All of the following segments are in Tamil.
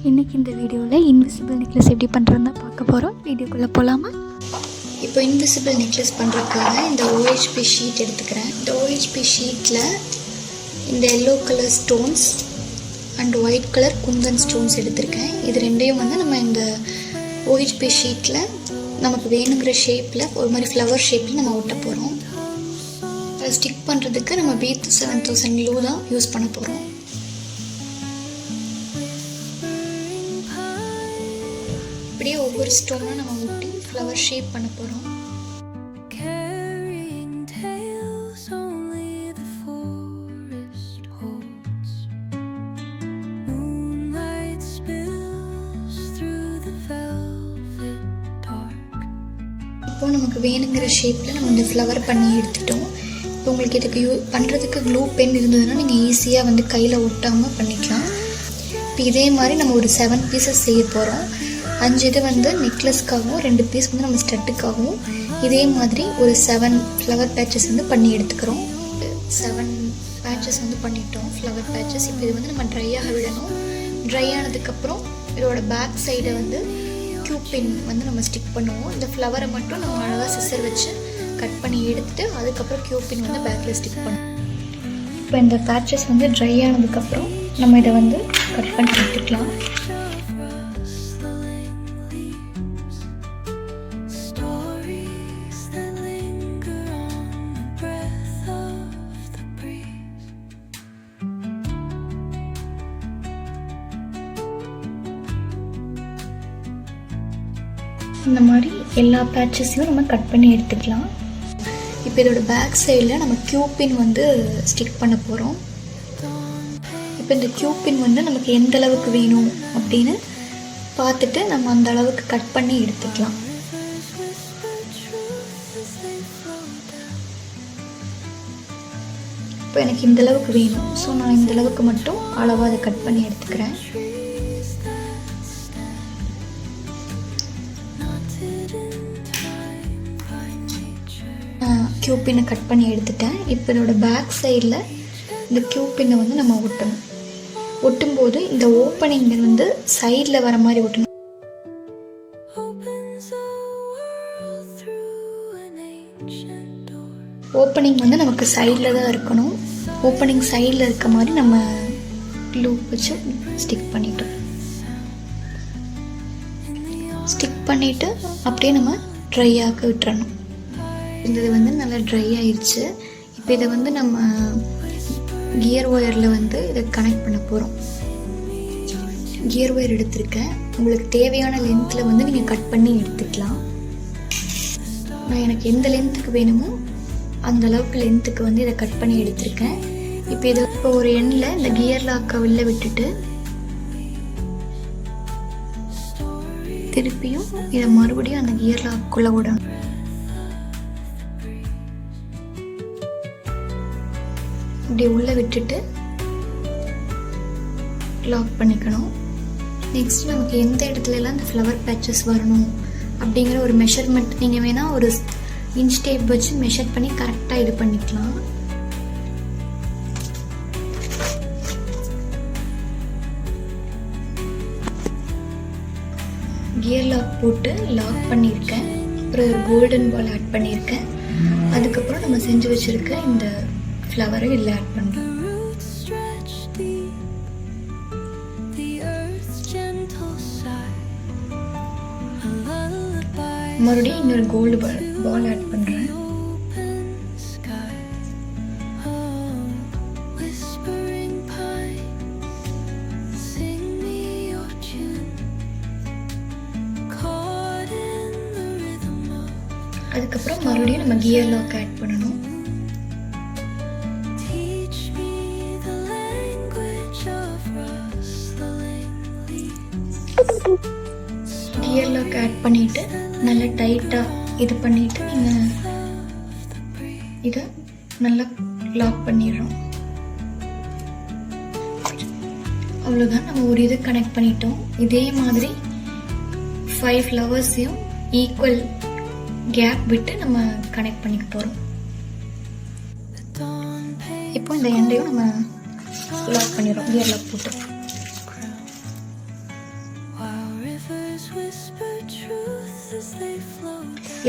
இன்றைக்கி இந்த வீடியோவில் இன்விசிபிள் நெக்லஸ் எப்படி பண்ணுறதுன்னு பார்க்க போகிறோம். வீடியோக்குள்ளே போகலாமா? இப்போ இன்விசிபிள் நெக்லஸ் பண்ணுறதுக்காக இந்த OHP ஷீட் எடுத்துக்கிறேன். இந்த OHP ஷீட்டில் இந்த yellow colour stones and white colour Kundan stones எடுத்திருக்கேன். இது ரெண்டையும் நம்ம இந்த OHP ஷீட்டில் நமக்கு வேணுங்கிற ஷேப்பில் ஒரு மாதிரி ஃப்ளவர் ஷேப்பில் நம்ம ஒட்ட போகிறோம். அதை ஸ்டிக் பண்ணுறதுக்கு நம்ம பீத் 7000 க்ளூ தான் யூஸ் பண்ண போகிறோம். இப்படியே ஒவ்வொரு ஸ்டோனும் நம்ம ஒட்டி ஃப்ளவர் ஷேப் பண்ண போகிறோம். இப்போ நமக்கு வேணுங்கிற ஷேப்பில் நம்ம இந்த ஃப்ளவர் பண்ணி எடுத்துட்டோம். இப்போ உங்களுக்கு இதுக்கு பண்ணுறதுக்கு க்ளூ பென் இருந்ததுன்னா நீங்கள் ஈஸியாக கையில் ஒட்டாமல் பண்ணிக்கலாம். இப்போ இதே மாதிரி நம்ம ஒரு 7 பீசஸ் செய்ய போகிறோம். 5 இது நெக்லஸ்க்காகவும் 2 பீஸ் நம்ம ஸ்டட்டுக்காகவும் இதே மாதிரி ஒரு 7 ஃப்ளவர் பேட்சஸ் பண்ணி எடுத்துக்கிறோம். 7 பேட்சஸ் பண்ணிட்டோம் ஃப்ளவர் பேட்சஸ். இப்போ இது நம்ம ட்ரையாக விடணும். ட்ரை ஆனதுக்கப்புறம் இதோட பேக் சைடை கியூபின் நம்ம ஸ்டிக் பண்ணுவோம். இந்த ஃப்ளவரை மட்டும் நம்ம அழகாக சிசர் வச்சு கட் பண்ணி எடுத்துட்டு அதுக்கப்புறம் கியூபின் பேக்கில் ஸ்டிக் பண்ணுவோம். இப்போ இந்த பேட்சஸ் ட்ரை ஆனதுக்கப்புறம் நம்ம இதை கட் பண்ணி எடுத்துக்கலாம். இந்த மாதிரி எல்லா பேட்சஸையும் நம்ம கட் பண்ணி எடுத்துக்கலாம். இப்போ இதோட பேக் சைடில் நம்ம கியூபின் ஸ்டிக் பண்ண போகிறோம். இப்போ இந்த கியூபின் நமக்கு எந்த அளவுக்கு வேணும் அப்படின்னு பார்த்துட்டு நம்ம அந்த அளவுக்கு கட் பண்ணி எடுத்துக்கலாம். இப்போ எனக்கு இந்த அளவுக்கு வேணும். ஸோ நான் இந்த அளவுக்கு மட்டும் அளவாக அதை கட் பண்ணி எடுத்துக்கிறேன். கியூபினை கட் பண்ணி எடுத்துட்டேன். இப்போ இதோட பேக் சைடில் இந்த கியூபினை நம்ம ஒட்டணும். ஒட்டும்போது இந்த ஓப்பனிங் சைடில் வர மாதிரி ஒட்டணும். ஓப்பனிங் நமக்கு சைடில் தான் இருக்கணும். ஓப்பனிங் சைடில் இருக்க மாதிரி நம்ம க்ளூ வச்சு ஸ்டிக் பண்ணிட்டோம். ஸ்டிக் பண்ணிவிட்டு அப்படியே நம்ம ட்ரை ஆக்க விட்டுறணும். இது நல்லா ட்ரை ஆயிடுச்சு. இப்போ இதை நம்ம கியர் ஒயரில் இதை கனெக்ட் பண்ண போகிறோம். கியர் ஒயர் எடுத்திருக்கேன். உங்களுக்கு தேவையான லென்த்தில் நீங்கள் கட் பண்ணி எடுத்துக்கலாம். நான் எனக்கு எந்த லென்த்துக்கு வேணுமோ அந்த அளவுக்கு லென்த்துக்கு இதை கட் பண்ணி எடுத்திருக்கேன். இப்போ ஒரு எண்ணில் இந்த கியர் லாக்கை வெளில விட்டுட்டு திருப்பியும் இதை மறுபடியும் அந்த கியர் லாக்குள்ளே விடணும். இப்படி உள்ளே விட்டுட்டு லாக் பண்ணிக்கணும். நெக்ஸ்ட் நமக்கு எந்த இடத்துலலாம் இந்த ஃப்ளவர் பேட்சஸ் வரணும் அப்படிங்கிற ஒரு மெஷர்மெண்ட் நீங்கள் வேணால் ஒரு இன்ச் டேப் வச்சு மெஷர் பண்ணி கரெக்டாக இது பண்ணிக்கலாம். கியர் லாக் போட்டு லாக் பண்ணியிருக்கேன். அப்புறம் ஒரு கோல்டன் பால் ஆட் பண்ணியிருக்கேன். அதுக்கப்புறம் நம்ம செஞ்சு வச்சுருக்க இந்த ஃப்ளவரை இதில் ஆட் பண்ணுறோம். மறுபடியும் இன்னொரு கோல்டு பால் ஆட் பண்ணுறேன். அதுக்கப்புறம் மறுபடியும் நம்ம கியர் லாக் ஆட் பண்ணணும். கியர் லாக் ஆட் பண்ணிவிட்டு நல்லா டைட்டாக இது பண்ணிவிட்டு நீங்கள் இதை நல்லா லாக் பண்ணிடுறோம். அவ்வளோதான், நம்ம ஒரு இது கனெக்ட் பண்ணிட்டோம். இதே மாதிரி 5 ஃப்ளவர்ஸையும் ஈக்குவல் கேப் விட்டு நம்ம கனெக்ட் பண்ணிக்க போகிறோம். இப்போ இந்த எண்டையும் நம்ம லாக் பண்ணிடுறோம் கியர் லாக் போட்டு.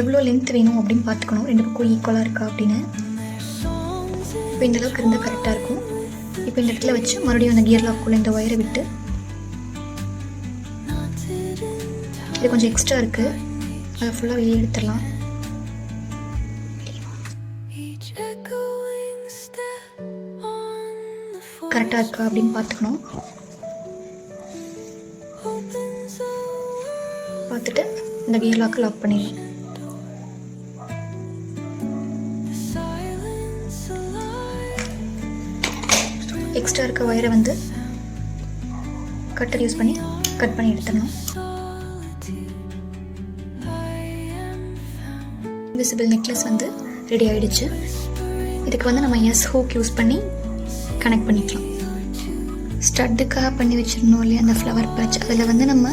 எவ்வளோ லென்த் வேணும் அப்படின்னு பார்த்துக்கணும், 2 பக்கம் ஈக்குவலாக இருக்கா அப்படின்னு. இப்போ இந்த அளவுக்கு இருந்தால் கரெக்டாக இருக்கும். இப்போ இந்த இடத்துல வச்சு மறுபடியும் அந்த கியர் லாக்குள்ளே இந்த ஒயரை விட்டு, இது கொஞ்சம் எக்ஸ்ட்ரா இருக்குது, அதை ஃபுல்லாக வெளியே எடுத்துடலாம். கரெக்டாக இருக்கா அப்படின்னு பார்த்துக்கணும். பார்த்துட்டு இந்த கியர் லாக்கு லாக் பண்ணிடணும். எக்ஸ்ட்ரா இருக்க ஒயரை வந்து கட்டர் யூஸ் பண்ணி கட் பண்ணி எடுத்துடணும். இன்விசிபிள் நெக்லஸ் வந்து ரெடி ஆகிடுச்சு. இதுக்கு வந்து நம்ம எஸ் ஹூக் யூஸ் பண்ணி கனெக்ட் பண்ணிக்கலாம். ஸ்டட்டுக்காக பண்ணி வச்சுருந்தோம் இல்லையா அந்த ஃப்ளவர் பேட்ச், அதில் வந்து நம்ம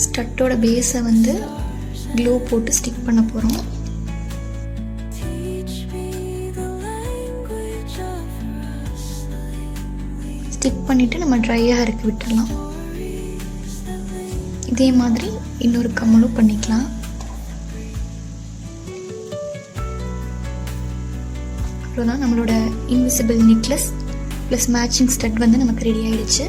ஸ்டட்டோட பேஸை வந்து க்ளூ போட்டு ஸ்டிக் பண்ண போகிறோம். ஸ்டிக் பண்ணிவிட்டு நம்ம ட்ரையாக இருக்க விட்டுடலாம். இதே மாதிரி இன்னொரு கம்மலும் பண்ணிக்கலாம். அவ்வளோதான், நம்மளோட invisible necklace plus matching stud வந்து நமக்கு ரெடி ஆகிடுச்சு.